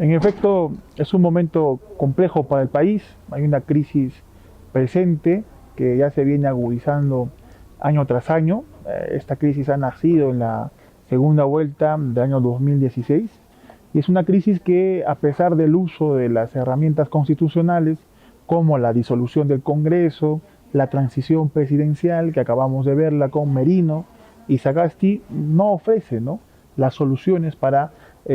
En efecto, es un momento complejo para el país. Hay una crisis presente que ya se viene agudizando año tras año. Esta crisis ha nacido en la segunda vuelta del año 2016 y es una crisis que, a pesar del uso de las herramientas constitucionales como la disolución del Congreso, la transición presidencial que acabamos de verla con Merino y Sagasti, no ofrece, ¿no?, las soluciones para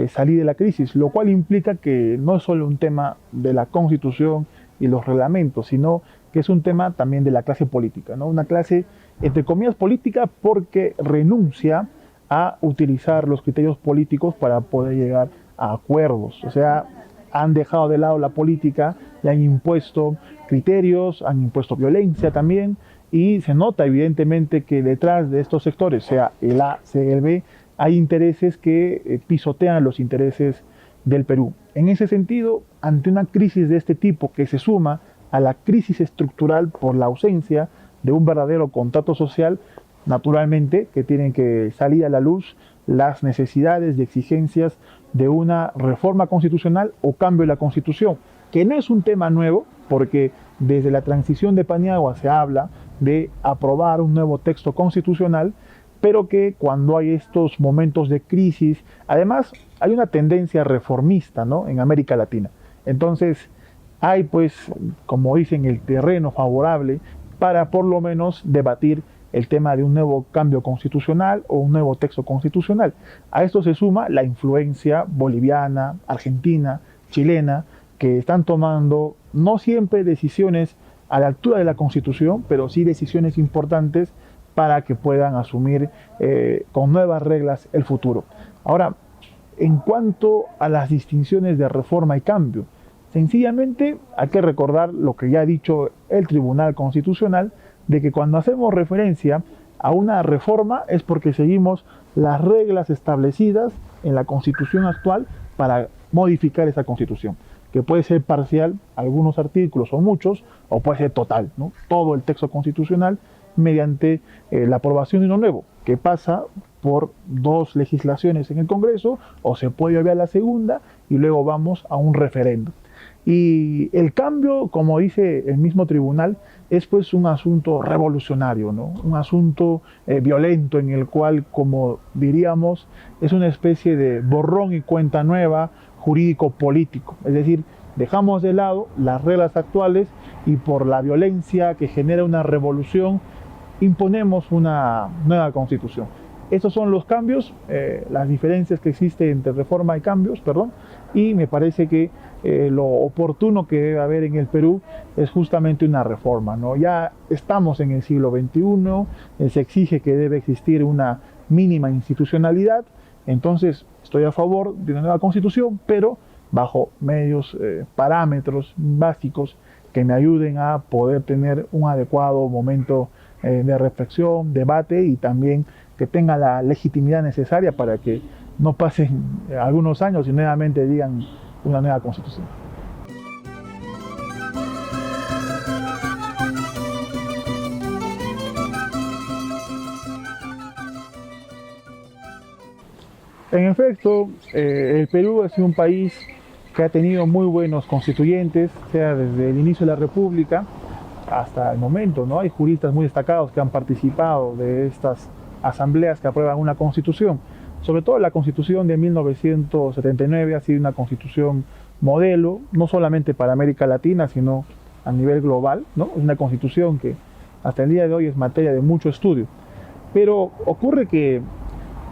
salir de la crisis, lo cual implica que no es solo un tema de la Constitución y los reglamentos, sino que es un tema también de la clase política, ¿no? Una clase, entre comillas, política porque renuncia a utilizar los criterios políticos para poder llegar a acuerdos. O sea, han dejado de lado la política y han impuesto criterios, han impuesto violencia también, y se nota evidentemente que detrás de estos sectores, sea el A, sea el B, hay intereses que pisotean los intereses del Perú. En ese sentido, ante una crisis de este tipo que se suma a la crisis estructural por la ausencia de un verdadero contrato social, naturalmente que tienen que salir a la luz las necesidades y exigencias de una reforma constitucional o cambio de la Constitución, que no es un tema nuevo, porque desde la transición de Paniagua se habla de aprobar un nuevo texto constitucional, pero que cuando hay estos momentos de crisis, además hay una tendencia reformista, ¿no?, en América Latina. Entonces hay, pues, como dicen, el terreno favorable para por lo menos debatir el tema de un nuevo cambio constitucional o un nuevo texto constitucional. A esto se suma la influencia boliviana, argentina, chilena, que están tomando no siempre decisiones a la altura de la Constitución, pero sí decisiones importantes para que puedan asumir con nuevas reglas el futuro. Ahora, en cuanto a las distinciones de reforma y cambio, sencillamente hay que recordar lo que ya ha dicho el Tribunal Constitucional, de que cuando hacemos referencia a una reforma es porque seguimos las reglas establecidas en la Constitución actual para modificar esa Constitución, que puede ser parcial, algunos artículos o muchos, o puede ser total, ¿no?, todo el texto constitucional, mediante la aprobación de uno nuevo, que pasa por dos legislaciones en el Congreso, o se puede obviar la segunda y luego vamos a un referéndum. Y el cambio, como dice el mismo tribunal, es pues un asunto revolucionario, ¿no?, un asunto violento, en el cual, como diríamos, es una especie de borrón y cuenta nueva jurídico-político. Es decir, dejamos de lado las reglas actuales y por la violencia que genera una revolución, imponemos una nueva constitución. Estos son los cambios, las diferencias que existen entre reforma y cambios, perdón, y me parece que lo oportuno que debe haber en el Perú es justamente una reforma, ¿no? Ya estamos en el siglo XXI, se exige que debe existir una mínima institucionalidad, entonces estoy a favor de una nueva constitución, pero bajo medios, parámetros básicos que me ayuden a poder tener un adecuado momento de reflexión, debate, y también que tenga la legitimidad necesaria para que no pasen algunos años y nuevamente digan una nueva constitución. En efecto, el Perú ha sido un país que ha tenido muy buenos constituyentes, sea desde el inicio de la República hasta el momento, ¿no? Hay juristas muy destacados que han participado de estas asambleas que aprueban una constitución. Sobre todo la constitución de 1979 ha sido una constitución modelo, no solamente para América Latina, sino a nivel global, ¿no? Es una constitución que hasta el día de hoy es materia de mucho estudio. Pero ocurre que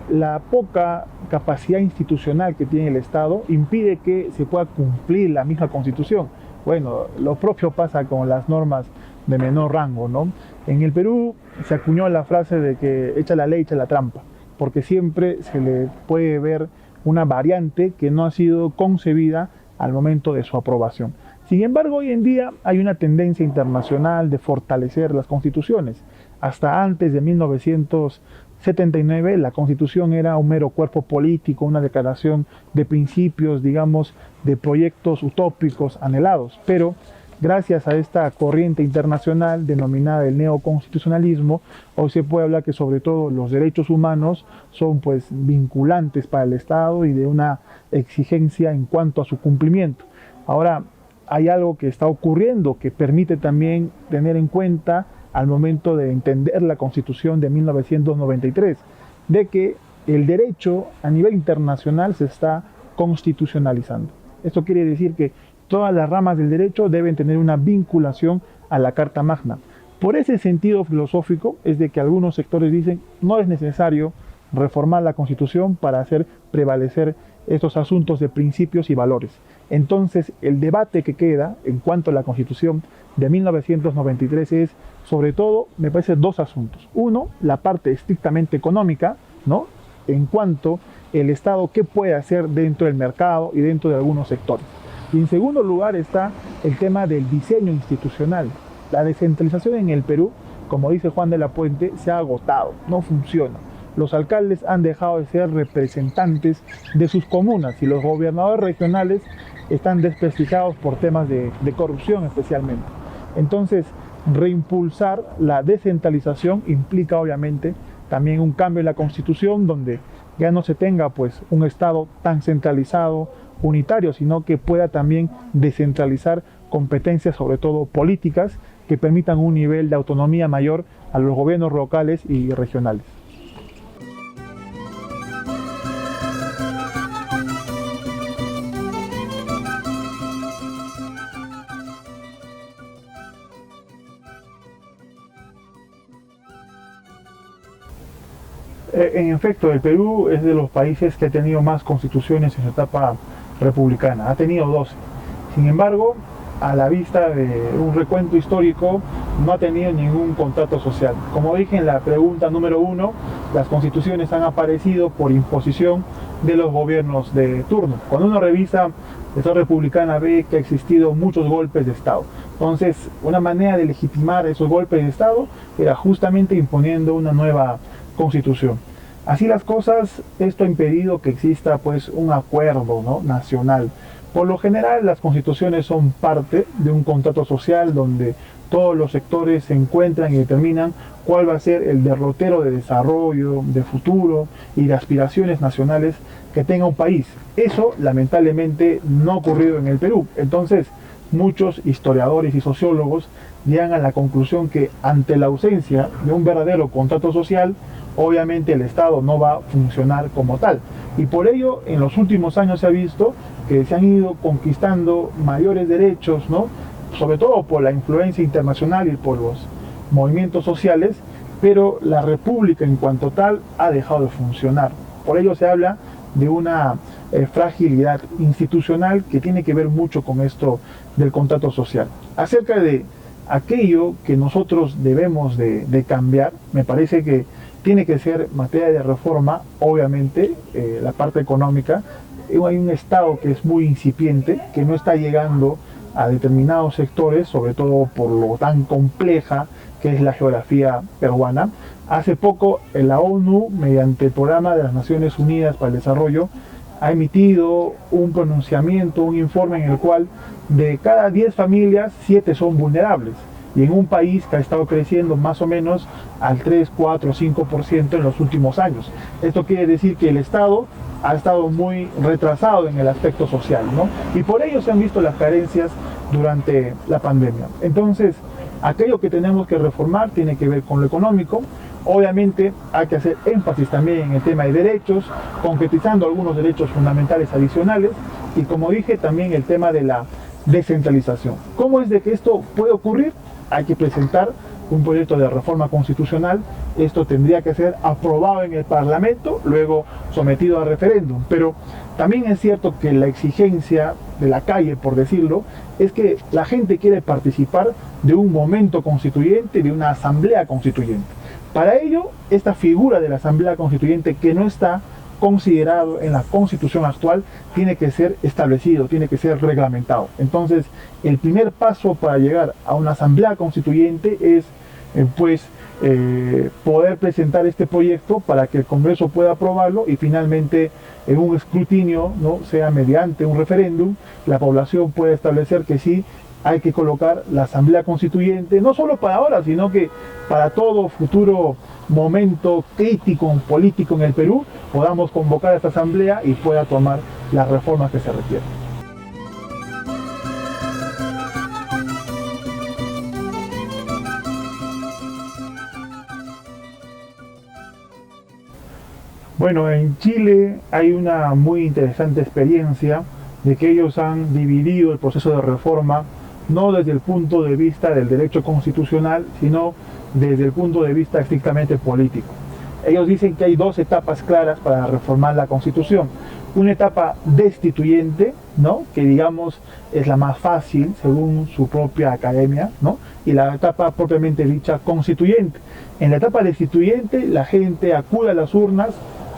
la poca capacidad institucional que tiene el Estado impide que se pueda cumplir la misma constitución. Bueno, lo propio pasa con las normas de menor rango, ¿no? En el Perú se acuñó la frase de que echa la ley, echa la trampa, porque siempre se le puede ver una variante que no ha sido concebida al momento de su aprobación. Sin embargo, hoy en día hay una tendencia internacional de fortalecer las constituciones. Hasta antes de 1979, la Constitución era un mero cuerpo político, una declaración de principios, digamos, de proyectos utópicos anhelados. Pero gracias a esta corriente internacional denominada el neoconstitucionalismo, hoy se puede hablar que sobre todo los derechos humanos son pues vinculantes para el Estado y de una exigencia en cuanto a su cumplimiento. Ahora, hay algo que está ocurriendo que permite también tener en cuenta al momento de entender la Constitución de 1993, de que el derecho a nivel internacional se está constitucionalizando. Esto quiere decir que todas las ramas del derecho deben tener una vinculación a la Carta Magna. Por ese sentido filosófico es de que algunos sectores dicen no es necesario reformar la Constitución para hacer prevalecer estos asuntos de principios y valores. Entonces, el debate que queda en cuanto a la Constitución de 1993 es, sobre todo, me parece dos asuntos. Uno, la parte estrictamente económica, ¿no? En cuanto el Estado qué puede hacer dentro del mercado y dentro de algunos sectores. Y en segundo lugar está el tema del diseño institucional. La descentralización en el Perú, como dice Juan de la Puente, se ha agotado, no funciona. Los alcaldes han dejado de ser representantes de sus comunas y los gobernadores regionales están desprestigiados por temas de corrupción especialmente. Entonces, reimpulsar la descentralización implica obviamente también un cambio en la Constitución donde ya no se tenga pues un Estado tan centralizado, unitario, sino que pueda también descentralizar competencias, sobre todo políticas, que permitan un nivel de autonomía mayor a los gobiernos locales y regionales. En efecto, el Perú es de los países que ha tenido más constituciones en su etapa republicana, ha tenido 12. Sin embargo, a la vista de un recuento histórico, no ha tenido ningún contrato social. Como dije en la pregunta número 1, las constituciones han aparecido por imposición de los gobiernos de turno. Cuando uno revisa la historia republicana ve que ha existido muchos golpes de Estado. Entonces, una manera de legitimar esos golpes de Estado era justamente imponiendo una nueva constitución. Así las cosas, esto ha impedido que exista pues un acuerdo, ¿no?, nacional. Por lo general las constituciones son parte de un contrato social donde todos los sectores se encuentran y determinan cuál va a ser el derrotero de desarrollo, de futuro y de aspiraciones nacionales que tenga un país. Eso lamentablemente no ha ocurrido en el Perú. Entonces muchos historiadores y sociólogos llegan a la conclusión que ante la ausencia de un verdadero contrato social, obviamente el Estado no va a funcionar como tal. Y por ello, en los últimos años se ha visto que se han ido conquistando mayores derechos, ¿no?, sobre todo por la influencia internacional y por los movimientos sociales, pero la República en cuanto tal ha dejado de funcionar. Por ello se habla de una fragilidad institucional que tiene que ver mucho con esto del contrato social. Acerca de aquello que nosotros debemos de cambiar, me parece que tiene que ser materia de reforma, obviamente, la parte económica. Hay un Estado que es muy incipiente, que no está llegando a determinados sectores, sobre todo por lo tan compleja que es la geografía peruana. Hace poco la ONU, mediante el Programa de las Naciones Unidas para el Desarrollo, ha emitido un pronunciamiento, un informe en el cual de cada 10 familias, 7 son vulnerables. Y en un país que ha estado creciendo más o menos al 3, 4, 5% en los últimos años. Esto quiere decir que el Estado ha estado muy retrasado en el aspecto social, ¿no? Y por ello se han visto las carencias durante la pandemia. Entonces, aquello que tenemos que reformar tiene que ver con lo económico. Obviamente hay que hacer énfasis también en el tema de derechos, concretizando algunos derechos fundamentales adicionales y, como dije, también el tema de la descentralización. ¿Cómo es de que esto puede ocurrir? Hay que presentar un proyecto de reforma constitucional. Esto tendría que ser aprobado en el Parlamento, luego sometido a referéndum. Pero también es cierto que la exigencia de la calle, por decirlo, es que la gente quiere participar de un momento constituyente, de una asamblea constituyente. Para ello, esta figura de la asamblea constituyente, que no está considerado en la Constitución actual, tiene que ser establecido, tiene que ser reglamentado. Entonces, el primer paso para llegar a una asamblea constituyente es poder presentar este proyecto para que el Congreso pueda aprobarlo y finalmente en un escrutinio, ¿no?, sea mediante un referéndum, la población puede establecer que sí hay que colocar la Asamblea Constituyente, no solo para ahora, sino que para todo futuro momento crítico político en el Perú, podamos convocar a esta Asamblea y pueda tomar las reformas que se requieren. Bueno, en Chile hay una muy interesante experiencia de que ellos han dividido el proceso de reforma no desde el punto de vista del derecho constitucional, sino desde el punto de vista estrictamente político. Ellos dicen que hay dos etapas claras para reformar la Constitución. Una etapa destituyente, ¿no?, que digamos es la más fácil según su propia academia, ¿no?, y la etapa propiamente dicha constituyente. En la etapa destituyente la gente acude a las urnas,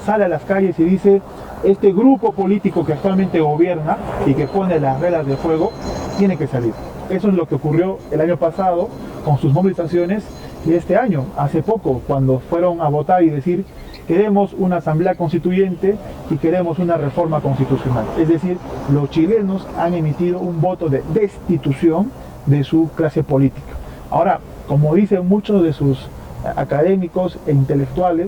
sale a las calles y dice: este grupo político que actualmente gobierna y que pone las reglas de juego tiene que salir. Eso es lo que ocurrió el año pasado con sus movilizaciones, y este año, hace poco, cuando fueron a votar y decir: queremos una asamblea constituyente y queremos una reforma constitucional. Es decir, los chilenos han emitido un voto de destitución de su clase política. Ahora, como dicen muchos de sus académicos e intelectuales,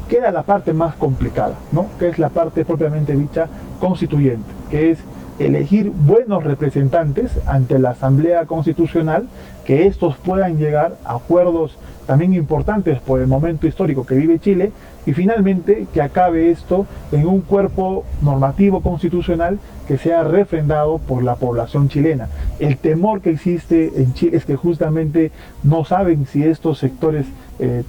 queda la parte más complicada, ¿no?, que es la parte propiamente dicha constituyente, que es elegir buenos representantes ante la Asamblea Constitucional, que estos puedan llegar a acuerdos también importantes por el momento histórico que vive Chile, y finalmente que acabe esto en un cuerpo normativo constitucional que sea refrendado por la población chilena. El temor que existe en Chile es que justamente no saben si estos sectores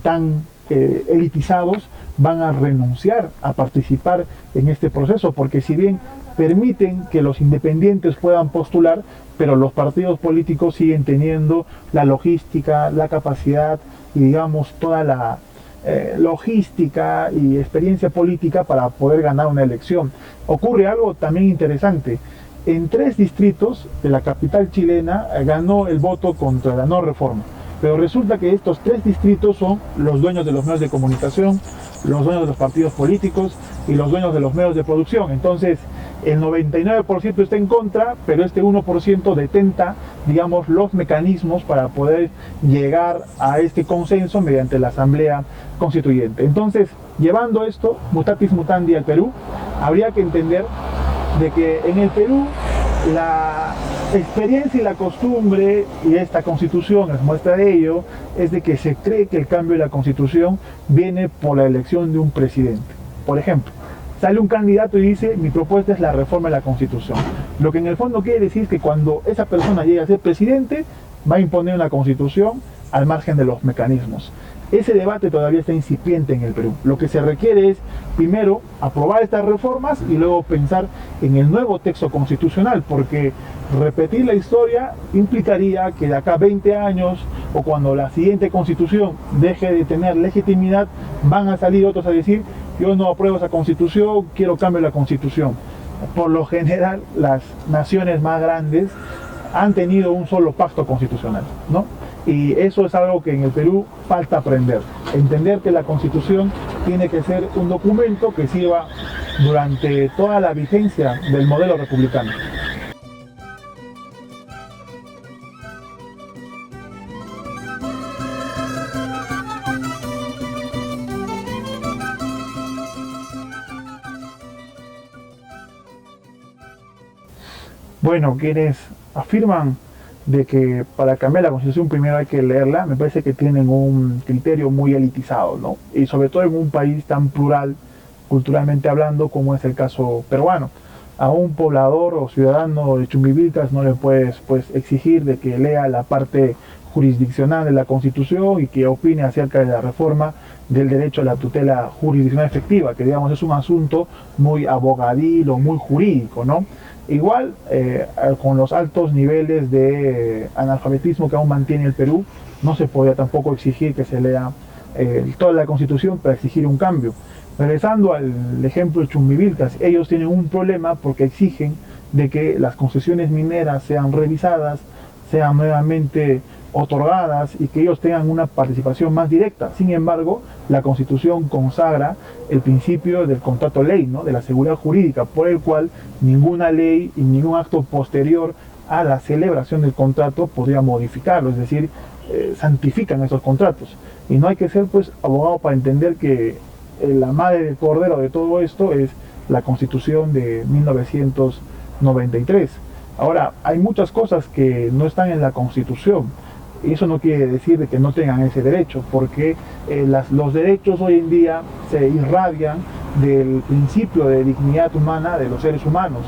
tan elitizados van a renunciar a participar en este proceso, porque si bien permiten que los independientes puedan postular, pero los partidos políticos siguen teniendo la logística, la capacidad y digamos toda la logística y experiencia política para poder ganar una elección. Ocurre algo también interesante. En 3 distritos de la capital chilena ganó el voto contra la no reforma. Pero resulta que estos 3 distritos son los dueños de los medios de comunicación, los dueños de los partidos políticos y los dueños de los medios de producción. Entonces, el 99% está en contra, pero este 1% detenta, digamos, los mecanismos para poder llegar a este consenso mediante la Asamblea Constituyente. Entonces, llevando esto, mutatis mutandi, al Perú, habría que entender de que en el Perú la experiencia y la costumbre, y esta Constitución es muestra de ello, es de que se cree que el cambio de la Constitución viene por la elección de un presidente. Por ejemplo, sale un candidato y dice: mi propuesta es la reforma de la Constitución. Lo que en el fondo quiere decir es que cuando esa persona llegue a ser presidente, va a imponer una Constitución al margen de los mecanismos. Ese debate todavía está incipiente en el Perú. Lo que se requiere es, primero, aprobar estas reformas y luego pensar en el nuevo texto constitucional, porque repetir la historia implicaría que de acá a 20 años, o cuando la siguiente constitución deje de tener legitimidad, van a salir otros a decir: yo no apruebo esa constitución, quiero cambio de la constitución. Por lo general, las naciones más grandes han tenido un solo pacto constitucional, ¿no? Y eso es algo que en el Perú falta aprender. Entender que la Constitución tiene que ser un documento que sirva durante toda la vigencia del modelo republicano. Bueno, quienes afirman de que para cambiar la Constitución primero hay que leerla, me parece que tienen un criterio muy elitizado, ¿no? Y sobre todo en un país tan plural, culturalmente hablando, como es el caso peruano. A un poblador o ciudadano de Chumbivilcas no le puedes exigir de que lea la parte jurisdiccional de la Constitución y que opine acerca de la reforma del derecho a la tutela jurisdiccional efectiva, que digamos es un asunto muy abogadil o muy jurídico, ¿no? Igual, con los altos niveles de analfabetismo que aún mantiene el Perú, no se podía tampoco exigir que se lea toda la Constitución para exigir un cambio. Regresando al ejemplo de Chumbivilcas, ellos tienen un problema porque exigen de que las concesiones mineras sean revisadas, sean nuevamente otorgadas y que ellos tengan una participación más directa. Sin embargo, la Constitución consagra el principio del contrato ley, ¿no?, de la seguridad jurídica, por el cual ninguna ley y ningún acto posterior a la celebración del contrato podría modificarlo, es decir, santifican esos contratos. Y no hay que ser pues abogado para entender que la madre del cordero de todo esto es la Constitución de 1993. Ahora, hay muchas cosas que no están en la Constitución. Y eso no quiere decir de que no tengan ese derecho, porque los derechos hoy en día se irradian del principio de dignidad humana de los seres humanos.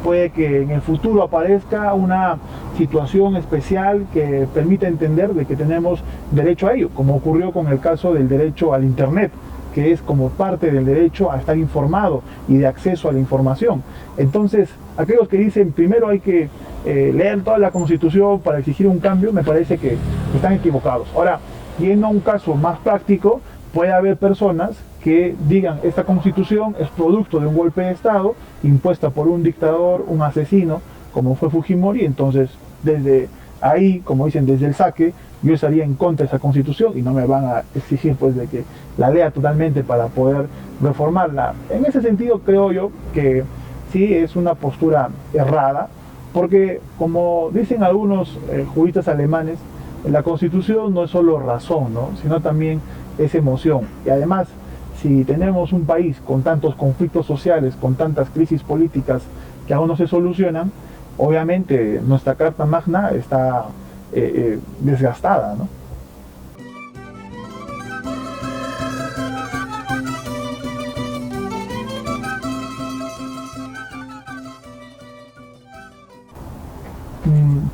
Puede que en el futuro aparezca una situación especial que permita entender de que tenemos derecho a ello, como ocurrió con el caso del derecho al Internet, que es como parte del derecho a estar informado y de acceso a la información. Entonces, aquellos que dicen primero hay que leer toda la Constitución para exigir un cambio, me parece que están equivocados. Ahora, yendo a un caso más práctico, puede haber personas que digan esta Constitución es producto de un golpe de Estado impuesta por un dictador, un asesino, como fue Fujimori. Entonces desde ahí, como dicen, desde el saque, yo estaría en contra de esa Constitución y no me van a exigir pues de que la lea totalmente para poder reformarla. En ese sentido creo yo que sí es una postura errada, porque como dicen algunos juristas alemanes, la Constitución no es solo razón, ¿no?, sino también es emoción. Y además, si tenemos un país con tantos conflictos sociales, con tantas crisis políticas que aún no se solucionan, obviamente nuestra Carta Magna está desgastada, ¿no?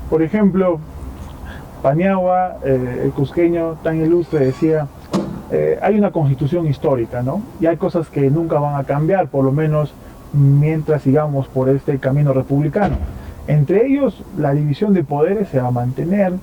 Por ejemplo, Paniagua, el cusqueño tan ilustre, decía, hay una constitución histórica, ¿no? Y hay cosas que nunca van a cambiar, por lo menos mientras sigamos por este camino republicano. Entre ellos, la división de poderes se va a mantener,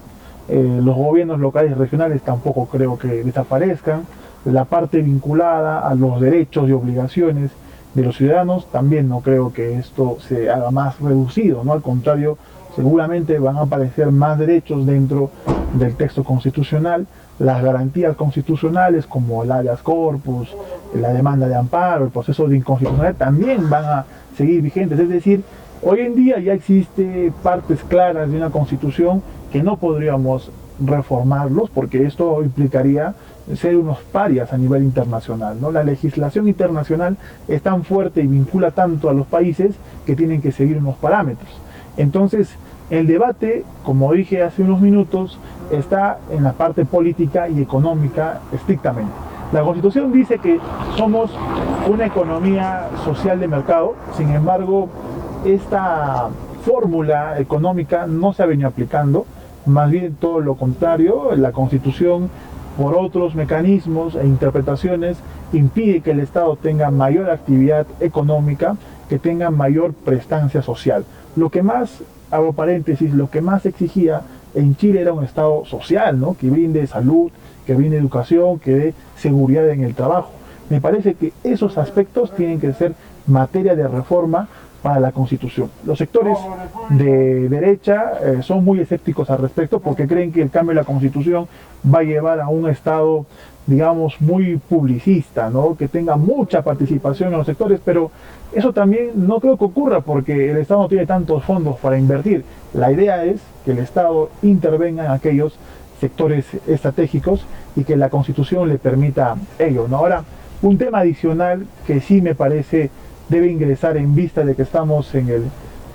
los gobiernos locales y regionales tampoco creo que desaparezcan, la parte vinculada a los derechos y obligaciones de los ciudadanos también no creo que esto se haga más reducido, ¿no? Al contrario, seguramente van a aparecer más derechos dentro del texto constitucional. Las garantías constitucionales como el habeas corpus, la demanda de amparo, el proceso de inconstitucionalidad también van a seguir vigentes. Es decir, hoy en día ya existe partes claras de una constitución que no podríamos reformarlos, porque esto implicaría ser unos parias a nivel internacional, ¿no? La legislación internacional es tan fuerte y vincula tanto a los países que tienen que seguir unos parámetros. Entonces, el debate, como dije hace unos minutos, está en la parte política y económica estrictamente. La Constitución dice que somos una economía social de mercado, sin embargo, esta fórmula económica no se ha venido aplicando, más bien todo lo contrario. La Constitución, por otros mecanismos e interpretaciones, impide que el Estado tenga mayor actividad económica, que tenga mayor prestancia social. Lo que más, abro paréntesis, lo que más exigía en Chile era un Estado social, ¿no?, que brinde salud, que brinde educación, que dé seguridad en el trabajo. Me parece que esos aspectos tienen que ser materia de reforma para la Constitución. Los sectores de derecha son muy escépticos al respecto, porque creen que el cambio de la Constitución va a llevar a un Estado, digamos, muy publicista, ¿no?, que tenga mucha participación en los sectores, pero eso también no creo que ocurra, porque el Estado no tiene tantos fondos para invertir. La idea es que el Estado intervenga en aquellos sectores estratégicos y que la Constitución le permita ello, ¿no? Ahora, un tema adicional que sí me parece debe ingresar en vista de que estamos en el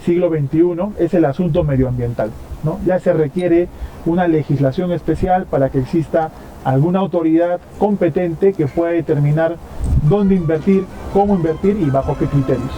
siglo XXI es el asunto medioambiental, ¿no? Ya se requiere una legislación especial para que exista alguna autoridad competente que pueda determinar dónde invertir, cómo invertir y bajo qué criterios.